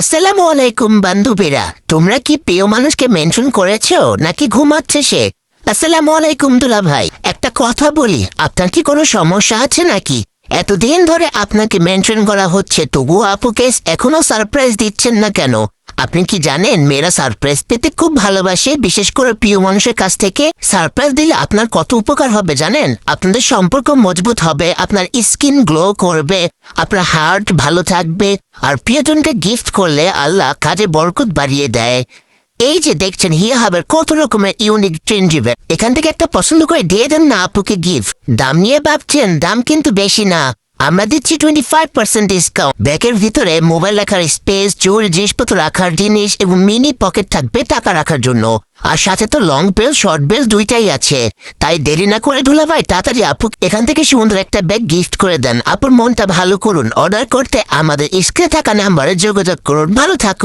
আসসালামু আলাইকুম বান্ধবীরা, তোমরা কি প্রিয় মানুষকে মেনশন করেছো নাকি ঘুমাচ্ছে সে? আসসালামু আলাইকুম দুলা ভাই, একটা কথা বলি, আপনার কি কোনো সমস্যা আছে নাকি? এতদিন ধরে আপনাকে মেনশন করা হচ্ছে, তবুও আপুকে এখনো সারপ্রাইজ দিচ্ছেন না কেন? আপনি কি জানেন মেয়েরা সারপ্রাইজ পেতে খুব ভালোবাসে, বিশেষ করে প্রিয় মানুষের কাছ থেকে। সারপ্রাইজ দিলে আপনার কত উপকার হবে জানেন? আপনাদের সম্পর্ক মজবুত হবে, আপনার স্কিন গ্লো করবে, আপনার হার্ট ভালো থাকবে। আর প্রিয়জনকে গিফট করলে আল্লাহ কাজে বরকত বাড়িয়ে দেয়। এই যে দেখছেন হিয়া হাবের কত রকমের ইউনিক ট্রেন্ডি ব্যাগ, এখান থেকে একটা পছন্দ করে দিয়ে দেন না আপুকে গিফট। দাম নিয়ে ভাবছেন? দাম কিন্তু বেশি না, আমরা দিচ্ছি 25% ডিসকাউন্ট। ব্যাগের ভিতরে মোবাইল রাখার স্পেস, জরুরি জিনিসপত্র রাখার জিনিস এবং মিনি পকেট থাকবে টাকা রাখার জন্য। আর সাথে তো লং বেল শর্ট বেল দুইটাই আছে। তাই দেরি না করে দুলা ভাই তাড়াতাড়ি আপু এখান থেকে সুন্দর একটা ব্যাগ গিফট করে দেন। আপুর মনটা ভালো করুন। অর্ডার করতে আমাদের স্ক্রিনে থাকা নাম্বারে যোগাযোগ করুন। ভালো থাকুন।